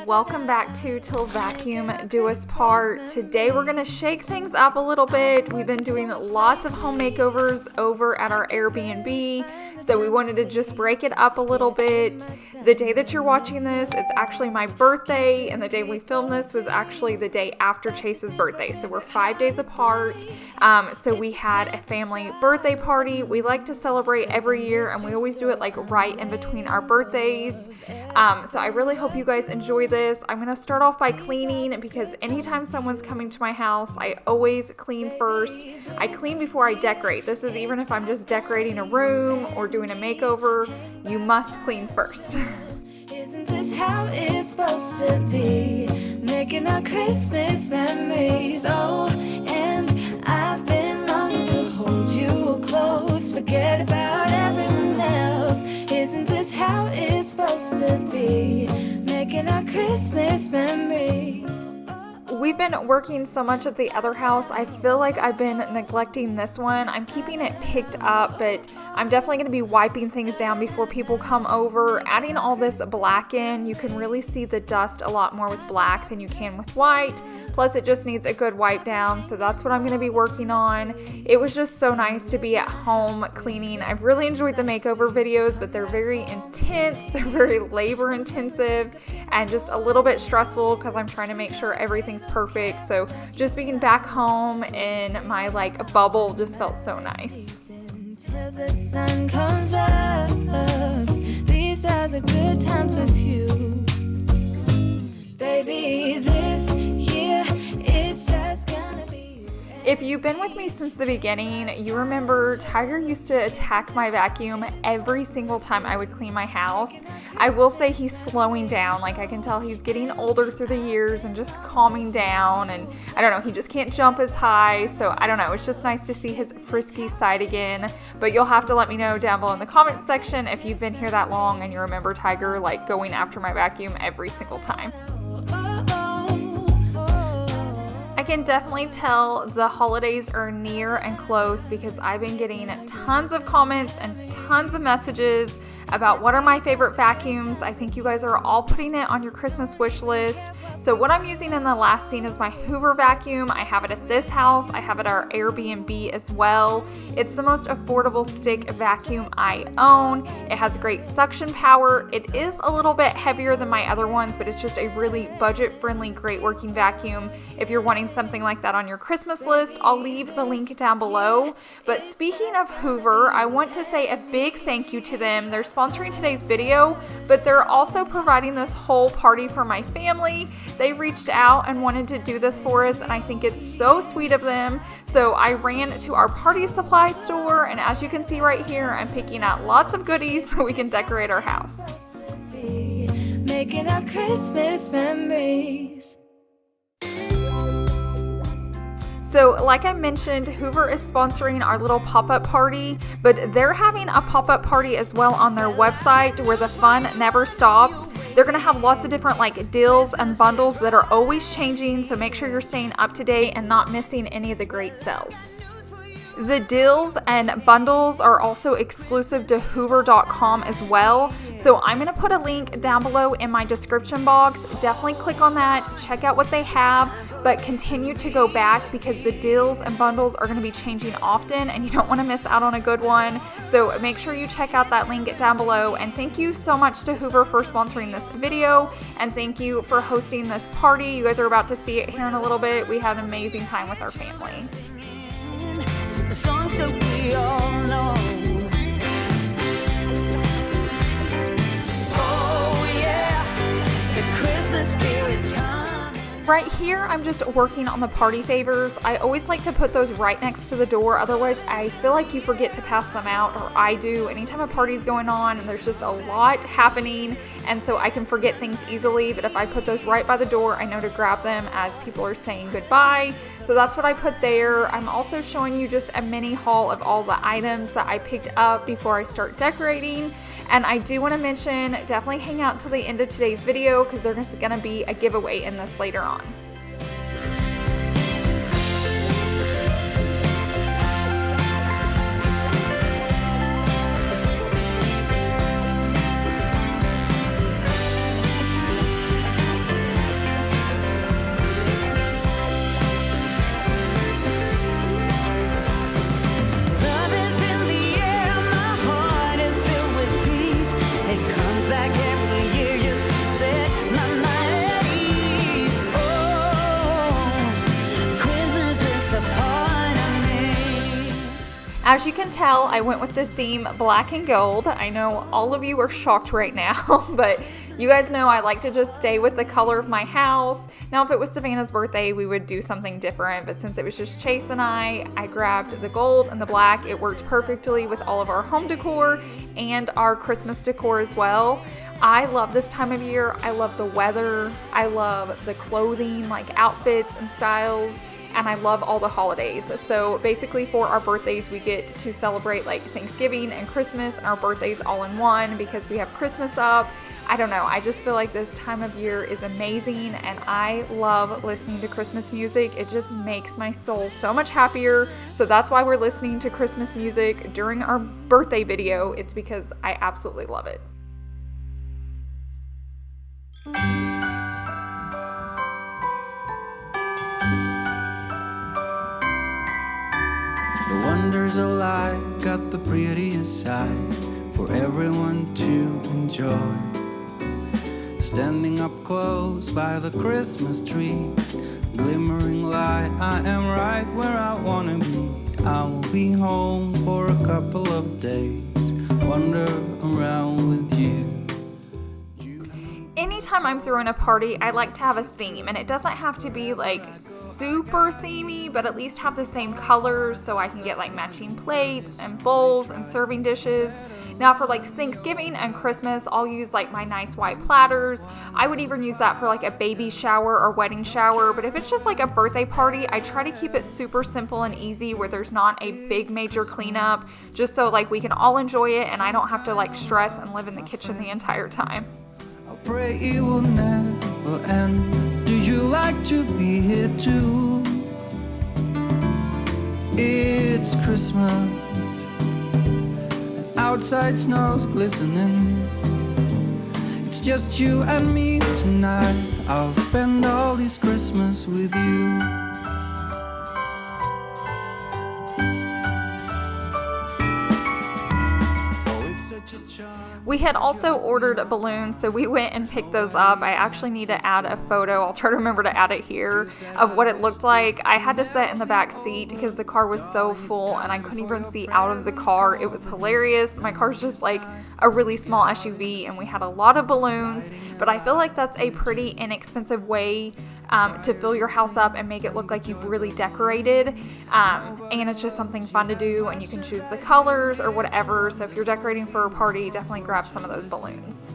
welcome back to Till Vacuum Do Us Part. Today we're going to shake things up a little bit. We've been doing lots of home makeovers over at our Airbnb, so we wanted to just break it up a little bit. The day that you're watching this, it's actually my birthday, and the day we filmed this was actually the day after Chase's birthday, so we're 5 days apart. So we had a family birthday party. We like to celebrate every year, and we always do it like right in between our birthdays. So I really hope you guys enjoy this. I'm going to start off by cleaning because anytime someone's coming to my house, I always clean first. I clean before I decorate. This is even if I'm just decorating a room or doing a makeover, you must clean first. Isn't this how it's supposed to be? Making our Christmas memories. Oh, and I've been longing to hold you close. Forget about everyone else. Isn't this how it's supposed to be? Making our Christmas memories. We've been working so much at the other house. I feel like I've been neglecting this one. I'm keeping it picked up, but I'm definitely going to be wiping things down before people come over. Adding all this black in, you can really see the dust a lot more with black than you can with white. Plus, it just needs a good wipe down, so that's what I'm going to be working on. It was just so nice to be at home cleaning. I've really enjoyed the makeover videos, but they're very intense, they're very labor intensive, and just a little bit stressful because I'm trying to make sure everything's perfect. So just being back home in my bubble just felt so nice. Until the sun comes up, these are the good times with you. Baby, this year it's just gonna be you. If you've been with me since the beginning, you remember Tiger used to attack my vacuum every single time I would clean my house. I will say he's slowing down. I can tell he's getting older through the years and just calming down, and I don't know, he just can't jump as high, so I don't know, it's just nice to see his frisky side again. But you'll have to let me know down below in the comments section if you've been here that long and you remember Tiger going after my vacuum every single time. I can definitely tell the holidays are near and close because I've been getting tons of comments and tons of messages about what are my favorite vacuums. I think you guys are all putting it on your Christmas wish list. So what I'm using in the last scene is my Hoover vacuum. I have it at this house. I have it at our Airbnb as well. It's the most affordable stick vacuum I own. It has great suction power. It is a little bit heavier than my other ones, but it's just a really budget-friendly, great working vacuum. If you're wanting something like that on your Christmas list, I'll leave the link down below. But speaking of Hoover, I want to say a big thank you to them. They're sponsoring today's video, but they're also providing this whole party for my family. They reached out and wanted to do this for us, and I think it's so sweet of them. So I ran to our party supply store, and as you can see right here, I'm picking out lots of goodies so we can decorate our house. Making our Christmas memories. So like I mentioned, Hoover is sponsoring our little pop-up party, but they're having a pop-up party as well on their website where the fun never stops. They're going to have lots of different deals and bundles that are always changing, so make sure you're staying up to date and not missing any of the great sales. The deals and bundles are also exclusive to hoover.com as well. So I'm going to put a link down below in my description box. Definitely click on that, check out what they have, but continue to go back because the deals and bundles are going to be changing often and you don't want to miss out on a good one. So make sure you check out that link down below. And thank you so much to Hoover for sponsoring this video, and thank you for hosting this party. You guys are about to see it here in a little bit. We had an amazing time with our family. The songs that we all know. Oh yeah, the Christmas spirit's coming. Right here, I'm just working on the party favors. I always like to put those right next to the door. Otherwise, I feel like you forget to pass them out, or I do. Anytime a party's going on and there's just a lot happening, and so I can forget things easily. But if I put those right by the door, I know to grab them as people are saying goodbye. So that's what I put there. I'm also showing you just a mini haul of all the items that I picked up before I start decorating. And I do want to mention, definitely hang out till the end of today's video because there's going to be a giveaway in this later on. As you can tell, I went with the theme black and gold. I know all of you are shocked right now, but you guys know I like to just stay with the color of my house. Now, if it was Savannah's birthday, we would do something different, but since it was just Chase and I grabbed the gold and the black. It worked perfectly with all of our home decor and our Christmas decor as well. I love this time of year. I love the weather. I love the clothing, like outfits and styles. And I love all the holidays. So basically for our birthdays, we get to celebrate like Thanksgiving and Christmas and our birthdays all in one because we have Christmas up. I don't know, I just feel like this time of year is amazing and I love listening to Christmas music. It just makes my soul so much happier. So that's why we're listening to Christmas music during our birthday video. It's because I absolutely love it. The wonders of life got the prettiest side for everyone to enjoy. Standing up close by the Christmas tree, glimmering light, I am right where I wanna be. I will be home for a couple of days, wander around with you. Anytime I'm throwing a party, I like to have a theme, and it doesn't have to be like super themey, but at least have the same colors so I can get like matching plates and bowls and serving dishes. Now for like Thanksgiving and Christmas, I'll use like my nice white platters. I would even use that for like a baby shower or wedding shower, but if it's just like a birthday party, I try to keep it super simple and easy where there's not a big major cleanup, just so like we can all enjoy it and I don't have to like stress and live in the kitchen the entire time. Pray it will never end. Do you like to be here too? It's Christmas and outside snow's glistening. It's just you and me tonight. I'll spend all this Christmas with you. We had also ordered balloons, so we went and picked those up. I actually need to add a photo, I'll try to remember to add it here, of what it looked like. I had to sit in the back seat because the car was so full and I couldn't even see out of the car. It was hilarious. My car's just like a really small SUV and we had a lot of balloons, but I feel like that's a pretty inexpensive way to fill your house up and make it look like you've really decorated, and it's just something fun to do, and you can choose the colors or whatever. So if you're decorating for a party, definitely grab some of those balloons.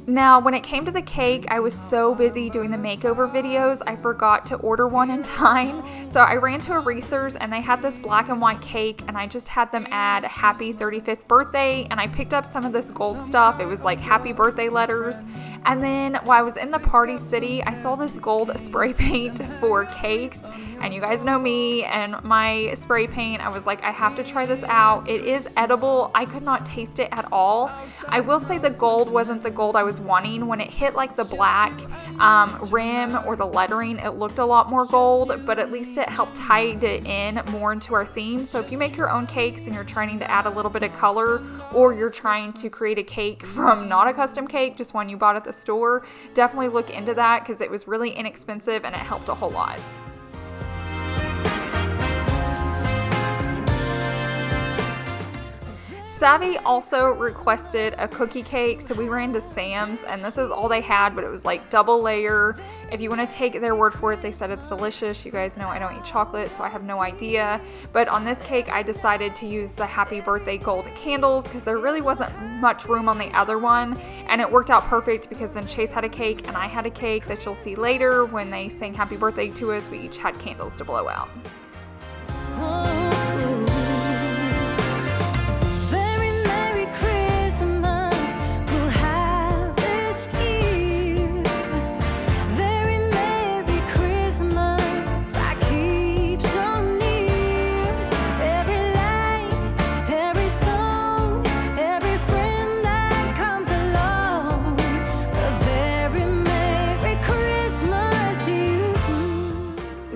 Now, when it came to the cake, I was so busy doing the makeover videos, I forgot to order one in time. So I ran to a Reese's and they had this black and white cake, and I just had them add happy 35th birthday, and I picked up some of this gold stuff. It was like happy birthday letters. And then while I was in the Party City, I saw this gold spray paint for cakes, and you guys know me and my spray paint. I was like, I have to try this out. It is edible. I could not taste it at all. I will say the gold wasn't the gold I was wanting. When it hit like the black rim or the lettering, it looked a lot more gold, but at least it helped tie it in more into our theme. So if you make your own cakes and you're trying to add a little bit of color, or you're trying to create a cake from not a custom cake, just one you bought at the store, definitely look into that because it was really inexpensive and it helped a whole lot. Savvy also requested a cookie cake, so we ran to Sam's, and this is all they had, but it was like double layer. If you want to take their word for it, they said it's delicious. You guys know I don't eat chocolate, so I have no idea. But on this cake, I decided to use the happy birthday gold candles because there really wasn't much room on the other one, and it worked out perfect because then Chase had a cake and I had a cake that you'll see later when they sang happy birthday to us. We each had candles to blow out.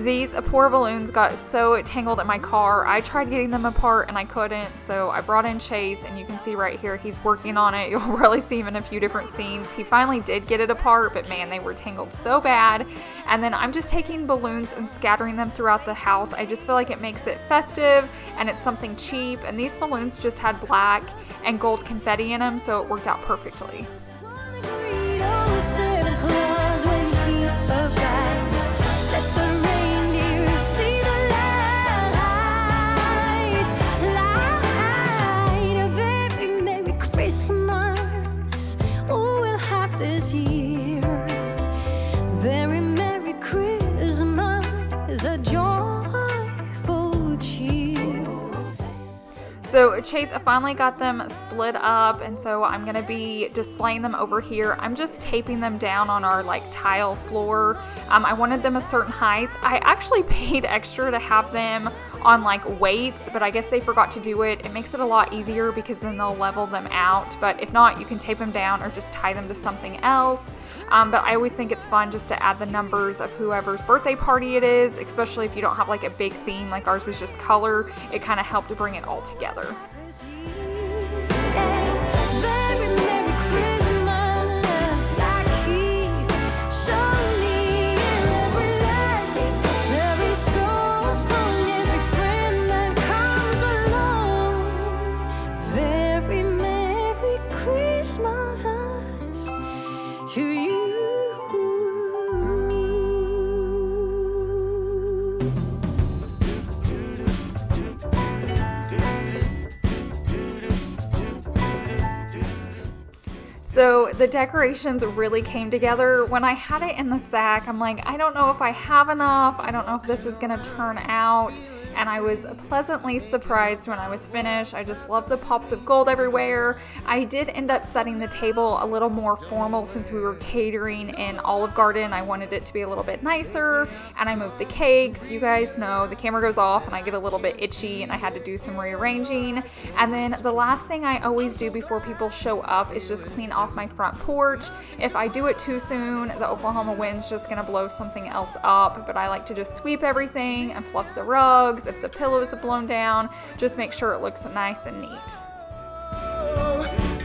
These poor balloons got so tangled in my car. I tried getting them apart and I couldn't, so I brought in Chase, and you can see right here he's working on it. You'll really see him in a few different scenes. He finally did get it apart, but man, they were tangled so bad. And then I'm just taking balloons and scattering them throughout the house. I just feel like it makes it festive and it's something cheap, and these balloons just had black and gold confetti in them, so it worked out perfectly. So Chase finally got them split up, and so I'm going to be displaying them over here. I'm just taping them down on our like tile floor. I wanted them a certain height. I actually paid extra to have them on like weights, but I guess they forgot to do it. It makes it a lot easier because then they'll level them out. But if not, you can tape them down or just tie them to something else. But I always think it's fun just to add the numbers of whoever's birthday party it is, especially if you don't have like a big theme like ours was just color. It kind of helped to bring it all together. So the decorations really came together. When I had it in the sack, I'm like, I don't know if I have enough. I don't know if this is gonna turn out. And I was pleasantly surprised when I was finished. I just love the pops of gold everywhere. I did end up setting the table a little more formal since we were catering in Olive Garden. I wanted it to be a little bit nicer, and I moved the cakes. You guys know the camera goes off and I get a little bit itchy, and I had to do some rearranging. And then the last thing I always do before people show up is just clean off my front porch. If I do it too soon, the Oklahoma wind's just gonna blow something else up, but I like to just sweep everything and fluff the rugs. If the pillows are blown down, just make sure it looks nice and neat.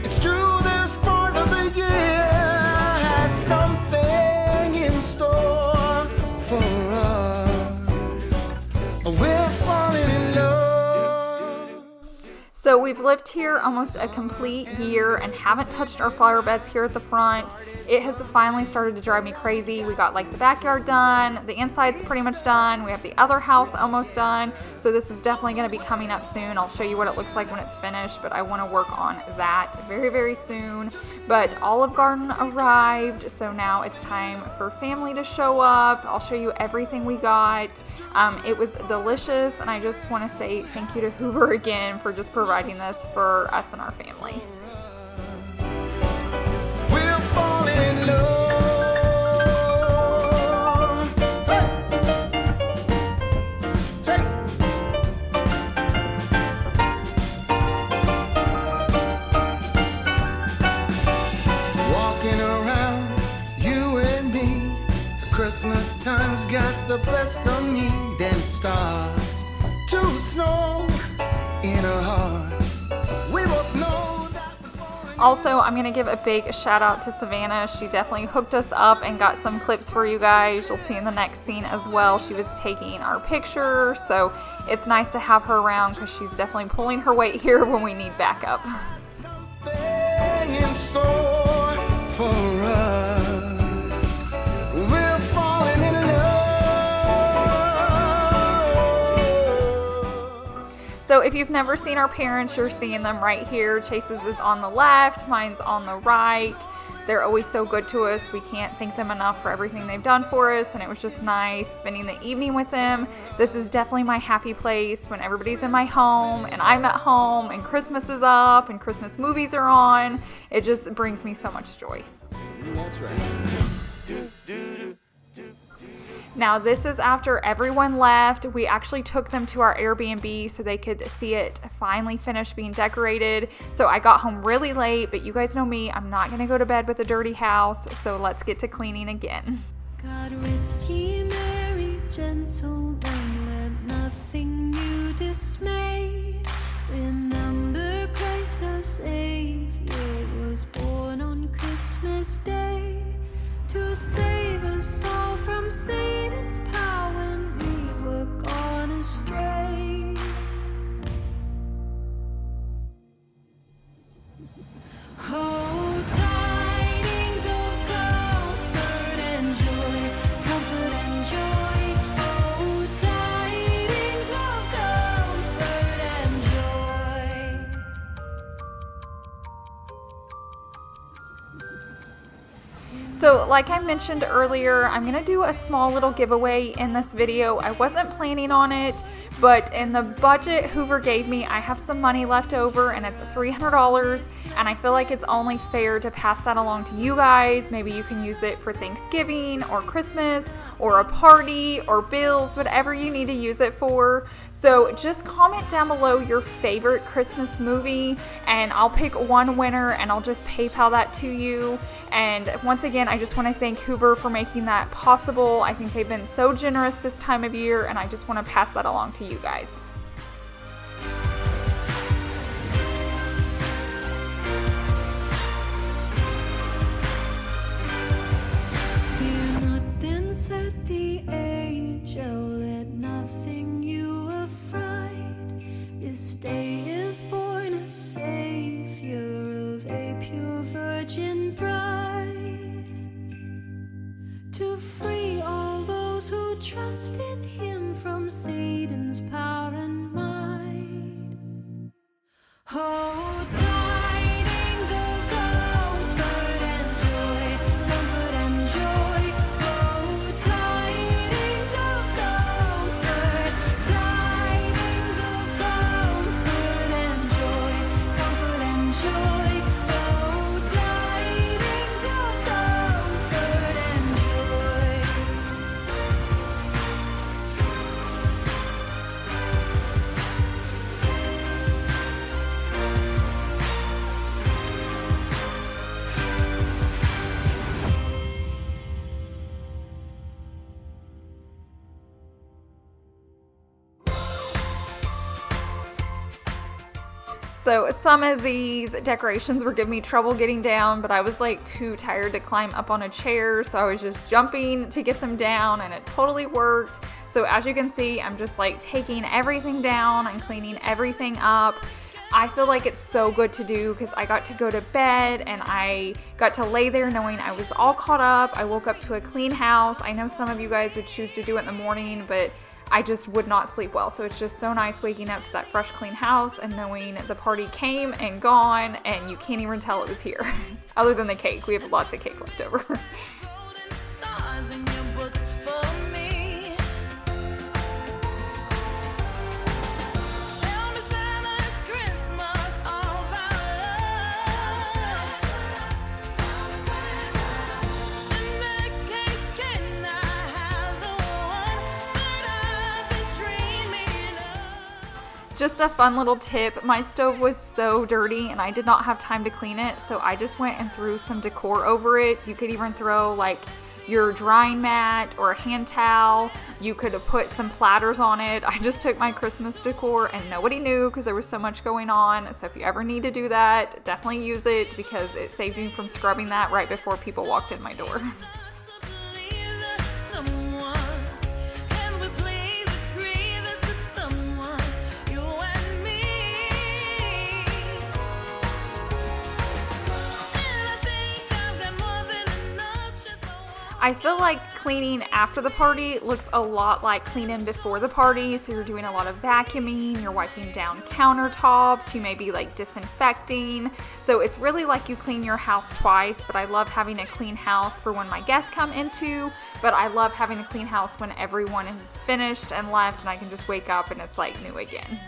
It's true, this part of the year has something in store for us. We're falling in love. So we've lived here almost a complete year and haven't touched our flower beds here at the front. It has finally started to drive me crazy. We got like the backyard done, the inside's pretty much done, we have the other house almost done, so this is definitely going to be coming up soon. I'll show you what it looks like when it's finished, but I want to work on that very, very soon. But Olive Garden arrived, so now it's time for family to show up. I'll show you everything we got. It was delicious, and I just want to say thank you to Hoover again for just providing this for us and our family. We're falling in love. Hey. Take. Walking around, you and me. Christmas time's got the best of me. Then it starts to snow in our hearts. We both know that. Also, I'm going to give a big shout out to Savannah. She definitely hooked us up and got some clips for you guys. You'll see in the next scene as well. She was taking our picture, so it's nice to have her around because she's definitely pulling her weight here when we need backup. Something in store for us. We're falling in love. So if you've never seen our parents, you're seeing them right here. Chase's is on the left, mine's on the right. They're always so good to us. We can't thank them enough for everything they've done for us, and it was just nice spending the evening with them. This is definitely my happy place when everybody's in my home and I'm at home and Christmas is up and Christmas movies are on. It just brings me so much joy. That's right. Now this is after everyone left. We actually took them to our Airbnb so they could see it finally finished being decorated. So I got home really late, but you guys know me, I'm not gonna go to bed with a dirty house, so let's get to cleaning again. God rest ye merry gentleman, let nothing you dismay. Remember Christ our Savior was born on Christmas Day to save us all from Satan's power when we were gone astray. Oh, tidings of comfort and joy, comfort and joy. Oh, tidings of comfort and joy. So like I mentioned earlier, I'm gonna do a small little giveaway in this video. I wasn't planning on it, but in the budget Hoover gave me, I have some money left over and it's $300, and I feel like it's only fair to pass that along to you guys. Maybe you can use it for Thanksgiving or Christmas or a party or bills, whatever you need to use it for. So just comment down below your favorite Christmas movie and I'll pick one winner and I'll just PayPal that to you. And once again, I just want to thank Hoover for making that possible. I think they've been so generous this time of year, and I just want to pass that along to you guys. Fear not, then said the angel, let nothing you affright. This day is born a Savior of a pure virgin bride, to free all those who trust in him from Satan's power and might. Oh, tidings of comfort and joy, comfort and joy. Oh, tidings of comfort, tidings of comfort and joy, comfort and joy. Oh, tidings of comfort and joy. So some of these decorations were giving me trouble getting down, but I was like too tired to climb up on a chair, so I was just jumping to get them down and it totally worked. So as you can see, I'm just like taking everything down and cleaning everything up. I feel like it's so good to do because I got to go to bed and I got to lay there knowing I was all caught up. I woke up to a clean house. I know some of you guys would choose to do it in the morning, but I just would not sleep well. So it's just so nice waking up to that fresh, clean house and knowing the party came and gone and you can't even tell it was here. Other than the cake. We have lots of cake left over. Golden stars in your book for me. Tell me, Santa, is Christmas all about love? In that case, can I have the one that I've been dreaming of? Just a fun little tip, my stove was so dirty and I did not have time to clean it, so I just went and threw some decor over it. You could even throw like your drying mat or a hand towel. You could have put some platters on it. I just took my Christmas decor and nobody knew because there was so much going on. So if you ever need to do that, definitely use it because it saved me from scrubbing that right before people walked in my door. I feel like cleaning after the party looks a lot like cleaning before the party. So you're doing a lot of vacuuming, you're wiping down countertops, you may be like disinfecting. So it's really like you clean your house twice, but I love having a clean house for when my guests come into, but I love having a clean house when everyone is finished and left and I can just wake up and it's like new again.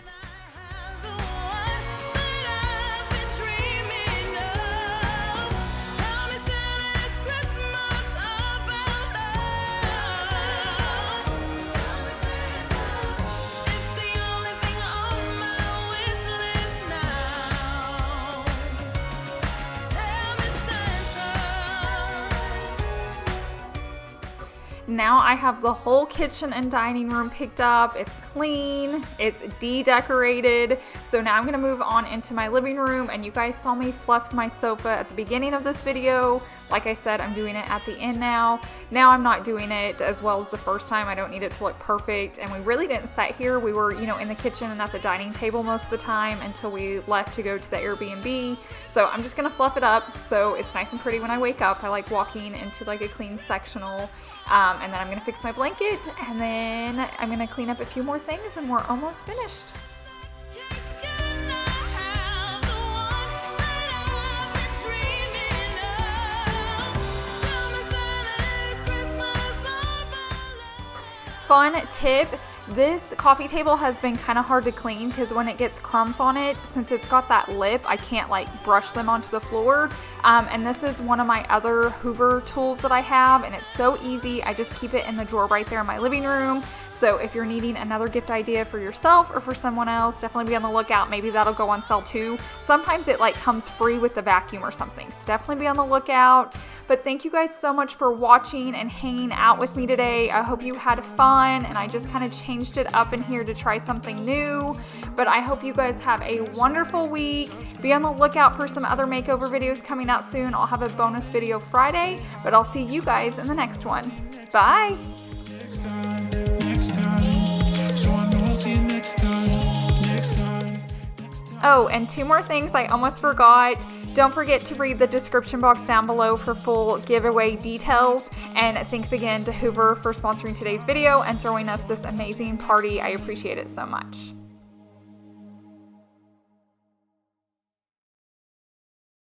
Now now I have the whole kitchen and dining room picked up. It's clean, it's de-decorated. So now I'm gonna move on into my living room, and you guys saw me fluff my sofa at the beginning of this video. Like I said, I'm doing it at the end now. Now I'm not doing it as well as the first time. I don't need it to look perfect. And we really didn't sit here. We were, you know, in the kitchen and at the dining table most of the time until we left to go to the Airbnb. So I'm just gonna fluff it up so it's nice and pretty when I wake up. I like walking into like a clean sectional. And then I'm gonna fix my blanket, and then I'm gonna clean up a few more things, and we're almost finished. Fun tip, this coffee table has been kind of hard to clean because when it gets crumbs on it, since it's got that lip, I can't like brush them onto the floor. And this is one of my other Hoover tools that I have, and it's so easy. I just keep it in the drawer right there in my living room. So if you're needing another gift idea for yourself or for someone else, definitely be on the lookout. Maybe that'll go on sale too. Sometimes it like comes free with the vacuum or something. So definitely be on the lookout. But thank you guys so much for watching and hanging out with me today. I hope you had fun, and I just kind of changed it up in here to try something new. But I hope you guys have a wonderful week. Be on the lookout for some other makeover videos coming out soon. I'll have a bonus video Friday, but I'll see you guys in the next one. Bye. Oh, and two more things I almost forgot. Don't forget to read the description box down below for full giveaway details. And thanks again to Hoover for sponsoring today's video and throwing us this amazing party. I appreciate it so much.